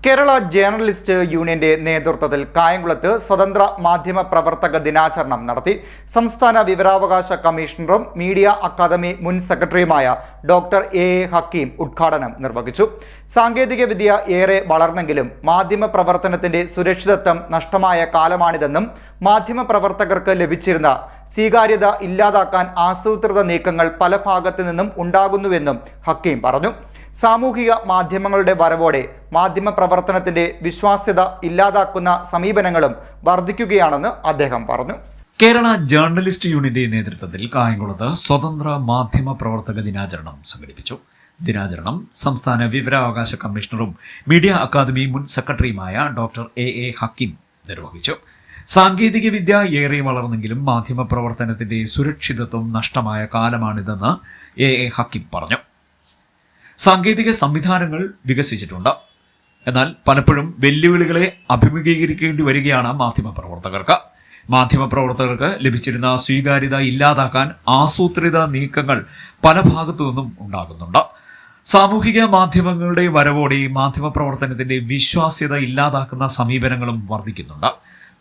Kerala journalist യൂണിയന്റെ നേതൃത്വത്തിൽ കായംകുളത്ത് സ്വതന്ത്ര മാധ്യമ പ്രവർത്തക ദിനാചരണം നടത്തി. സംസ്ഥാന വിവരാവകാശ കമ്മീഷണറും മീഡിയ അക്കാദമി മുൻ സെക്രട്ടറിയുമായ ഡോക്ടർ എ ഹക്കീം ഉദ്ഘാടനം നിർവഹിച്ചു. സാങ്കേതികവിദ്യ ഏറെ വളർന്നെങ്കിലും മാധ്യമ പ്രവർത്തനത്തിന്റെ സുരക്ഷിതത്വം നഷ്ടമായ കാലമാണിതെന്നും മാധ്യമ പ്രവർത്തകർക്ക് ലഭിച്ചിരുന്ന സ്വീകാര്യത ഇല്ലാതാക്കാൻ ആസൂത്രിത നീക്കങ്ങൾ പല ഭാഗത്തു നിന്നും ഉണ്ടാകുന്നുവെന്നും ഹക്കീം പറഞ്ഞു. സാമൂഹിക മാധ്യമങ്ങളുടെ വരവോടെ മാധ്യമ പ്രവർത്തനത്തിന്റെ വിശ്വാസ്യത ഇല്ലാതാക്കുന്ന സമീപനങ്ങളും വർദ്ധിക്കുകയാണെന്ന് അദ്ദേഹം പറഞ്ഞു. കേരള ജേർണലിസ്റ്റ് യൂണിയന്റെ നേതൃത്വത്തിൽ കായംകുളത്ത് സ്വതന്ത്ര മാധ്യമ പ്രവർത്തക ദിനാചരണം സംഘടിപ്പിച്ചു. ദിനാചരണം സംസ്ഥാന വിവരാവകാശ കമ്മീഷണറും മീഡിയ അക്കാദമി മുൻ സെക്രട്ടറിയുമായ ഡോക്ടർ എ ഹക്കീം നിർവഹിച്ചു. സാങ്കേതികവിദ്യ ഏറെ വളർന്നെങ്കിലും മാധ്യമ പ്രവർത്തനത്തിന്റെ സുരക്ഷിതത്വം നഷ്ടമായ കാലമാണിതെന്ന് എ ഹക്കീം പറഞ്ഞു. സാങ്കേതിക സംവിധാനങ്ങൾ വികസിച്ചിട്ടുണ്ട്. എന്നാൽ പലപ്പോഴും വെല്ലുവിളികളെ അഭിമുഖീകരിക്കേണ്ടി വരികയാണ് മാധ്യമപ്രവർത്തകർക്ക്. മാധ്യമപ്രവർത്തകർക്ക് ലഭിച്ചിരുന്ന സ്വീകാര്യത ഇല്ലാതാക്കാൻ ആസൂത്രിത നീക്കങ്ങൾ പല ഭാഗത്തു നിന്നും ഉണ്ടാകുന്നുണ്ട്. സാമൂഹിക മാധ്യമങ്ങളുടെ വരവോടെ മാധ്യമപ്രവർത്തനത്തിന്റെ വിശ്വാസ്യത ഇല്ലാതാക്കുന്ന സമീപനങ്ങളും വർദ്ധിക്കുന്നുണ്ട്.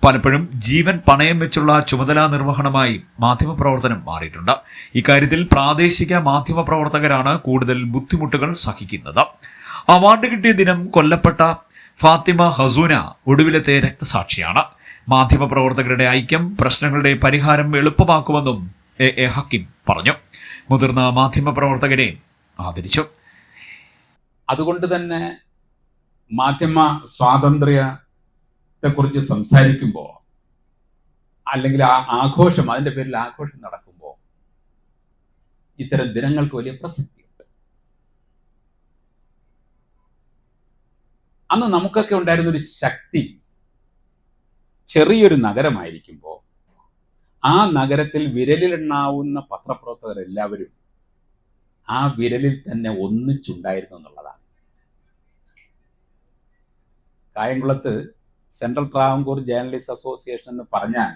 പലപ്പോഴും ജീവൻ പണയം വെച്ചുള്ള ചുമതലാ നിർവഹണമായി മാധ്യമപ്രവർത്തനം മാറിയിട്ടുണ്ട്. ഇക്കാര്യത്തിൽ പ്രാദേശിക മാധ്യമപ്രവർത്തകരാണ് കൂടുതൽ ബുദ്ധിമുട്ടുകൾ സഹിക്കുന്നത്. അവാർഡ് കിട്ടിയ ദിനം കൊല്ലപ്പെട്ട ഫാത്തിമ ഹസൂന ഒടുവിലത്തെ രക്തസാക്ഷിയാണ്. മാധ്യമപ്രവർത്തകരുടെ ഐക്യം പ്രശ്നങ്ങളുടെ പരിഹാരം എളുപ്പമാക്കുമെന്നും എ ഹക്കീം പറഞ്ഞു. മുതിർന്ന മാധ്യമപ്രവർത്തകരെ ആദരിച്ചു. അതുകൊണ്ട് തന്നെ മാധ്യമ സ്വാതന്ത്ര്യത്തെക്കുറിച്ച് സംസാരിക്കുമ്പോൾ അല്ലെങ്കിൽ ആഘോഷം, അതിൻ്റെ പേരിൽ ആഘോഷം നടക്കുമ്പോൾ ഇത്തരം ദിനങ്ങൾക്ക് വലിയ പ്രസക്തിയുണ്ട്. അന്ന് നമുക്കൊക്കെ ഉണ്ടായിരുന്നൊരു ശക്തി, ചെറിയൊരു നഗരമായിരിക്കുമ്പോൾ ആ നഗരത്തിൽ വിരലിലെണ്ണാവുന്ന പത്രപ്രവർത്തകരെല്ലാവരും ആ വിരലിൽ തന്നെ ഒന്നിച്ചുണ്ടായിരുന്നു എന്നുള്ളതാണ്. കായംകുളത്ത് സെൻട്രൽ ട്രാവൻകൂർ ജേർണലിസ്റ്റ് അസോസിയേഷൻ എന്ന് പറഞ്ഞാൽ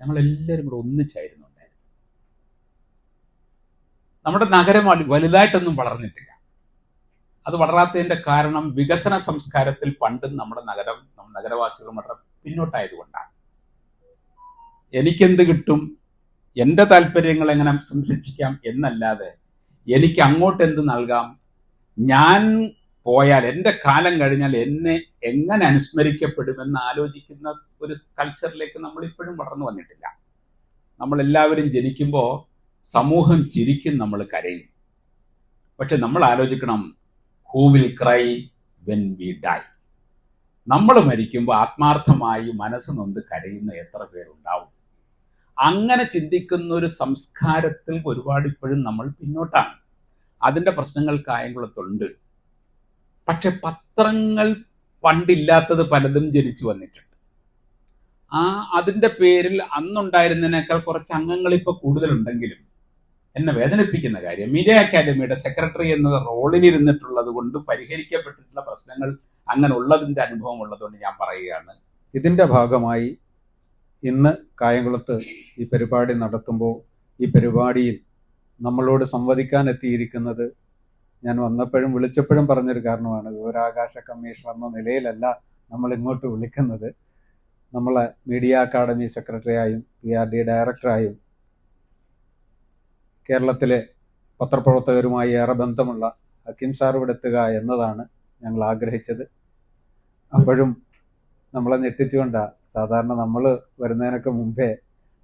ഞങ്ങളെല്ലാവരും കൂടെ ഒന്നിച്ചായിരുന്നു ഉണ്ടായിരുന്നത്. നമ്മുടെ നഗരം വലുതായിട്ടൊന്നും വളർന്നിട്ടില്ല. അത് വളരാത്തതിൻ്റെ കാരണം വികസന സംസ്കാരത്തിൽ പണ്ടും നമ്മുടെ നഗരവാസികളും വളരെ പിന്നോട്ടായതുകൊണ്ടാണ്. എനിക്കെന്ത് കിട്ടും, എൻ്റെ താല്പര്യങ്ങൾ എങ്ങനെ സംരക്ഷിക്കാം എന്നല്ലാതെ എനിക്ക് അങ്ങോട്ട് എന്ത് നൽകാം, ഞാൻ പോയാൽ എൻ്റെ കാലം കഴിഞ്ഞാൽ എന്നെ എങ്ങനെ അനുസ്മരിക്കപ്പെടുമെന്ന് ആലോചിക്കുന്ന ഒരു കൾച്ചറിലേക്ക് നമ്മൾ ഇപ്പോഴും വളർന്നു വന്നിട്ടില്ല. നമ്മളെല്ലാവരും ജനിക്കുമ്പോൾ സമൂഹം ചിരിക്കും, നമ്മൾ കരയും. പക്ഷെ നമ്മൾ ആലോചിക്കണം, who will cry when we dye. നമ്മൾ മരിക്കുമ്പോൾ ആത്മാർത്ഥമായി മനസ്സ് നൊന്ത് കരയുന്ന എത്ര പേരുണ്ടാവും? അങ്ങനെ ചിന്തിക്കുന്ന ഒരു സംസ്കാരത്തിൽ ഒരുപാട് ഇപ്പോഴും നമ്മൾ പിന്നോട്ടാണ്. അതിൻ്റെ പ്രശ്നങ്ങൾ കായംകുളത്തുണ്ട്. പക്ഷെ പത്രങ്ങൾ പണ്ടില്ലാത്തത് പലതും ജനിച്ചു വന്നിട്ടുണ്ട്. അതിൻ്റെ പേരിൽ അന്നുണ്ടായിരുന്നതിനേക്കാൾ കുറച്ച് അംഗങ്ങൾ ഇപ്പോൾ കൂടുതലുണ്ടെങ്കിലും എന്നെ വേദനിപ്പിക്കുന്ന കാര്യം, മീഡിയ അക്കാദമിയുടെ സെക്രട്ടറി എന്ന റോളിലിരുന്നിട്ടുള്ളത് കൊണ്ട് പരിഹരിക്കപ്പെട്ടിട്ടുള്ള പ്രശ്നങ്ങൾ അങ്ങനെ ഉള്ളതിൻ്റെ അനുഭവം ഉള്ളതുകൊണ്ട് ഞാൻ പറയുകയാണ്. ഇതിൻ്റെ ഭാഗമായി ഇന്ന് കായംകുളത്ത് ഈ പരിപാടി നടത്തുമ്പോൾ ഈ പരിപാടിയിൽ നമ്മളോട് സംവദിക്കാൻ എത്തിയിരിക്കുന്നത് ഞാൻ വന്നപ്പോഴും വിളിച്ചപ്പോഴും പറഞ്ഞൊരു കാരണമാണ്. വിവരാവകാശ കമ്മീഷണർ എന്ന നിലയിലല്ല നമ്മൾ ഇങ്ങോട്ട് വിളിക്കുന്നത്. നമ്മളെ മീഡിയ അക്കാദമി സെക്രട്ടറിയായും PRD ഡയറക്ടറായും കേരളത്തിലെ പത്രപ്രവർത്തകരുമായി ഏറെ ബന്ധമുള്ള ഹക്കീം സാർ ഇവിടെ എത്തുക എന്നതാണ് ഞങ്ങൾ ആഗ്രഹിച്ചത്. അപ്പോഴും നമ്മളെ ഞെട്ടിച്ചുകൊണ്ടാണ്. സാധാരണ നമ്മൾ വരുന്നതിനൊക്കെ മുമ്പേ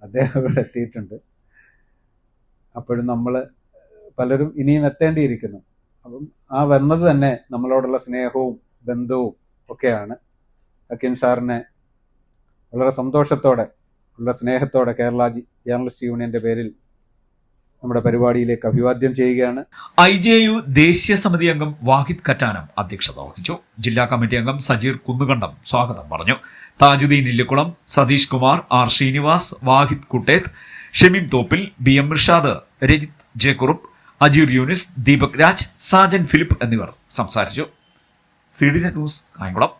അദ്ദേഹം ഇവിടെ എത്തിയിട്ടുണ്ട്. അപ്പോഴും നമ്മൾ പലരും ഇനിയും എത്തേണ്ടിയിരിക്കുന്നു. അപ്പം ആ വന്നത് തന്നെ നമ്മളോടുള്ള സ്നേഹവും ബന്ധവും ഒക്കെയാണ്. ഹക്കീം സാറിനെ വളരെ സന്തോഷത്തോടെ ഉള്ള സ്നേഹത്തോടെ കേരള ജേർണലിസ്റ്റ് യൂണിയന്റെ പേരിൽ നമ്മുടെ പരിപാടിയിലേക്ക് അഭിവാദ്യം ചെയ്യുകയാണ്. IJU ദേശീയ സമിതി അംഗം വാഹിദ് കറ്റാനം അധ്യക്ഷത വഹിച്ചു. ജില്ലാ കമ്മിറ്റി അംഗം സജീർ കുന്നുകണ്ടം സ്വാഗതം പറഞ്ഞു. താജുദ്ദീൻ ഇല്ലിക്കുളം, സതീഷ് കുമാർ, R ശ്രീനിവാസ്, വാഹിദ് കുട്ടേത്ത്, ഷമീം തോപ്പിൽ, BM ഇർഷാദ്, രജിത് ജേക്കുറുപ്പ്, അജീർ യൂനിസ്, ദീപക് രാജ്, സാജൻ ഫിലിപ്പ് എന്നിവർ സംസാരിച്ചു. CDNet news Kayamkulam.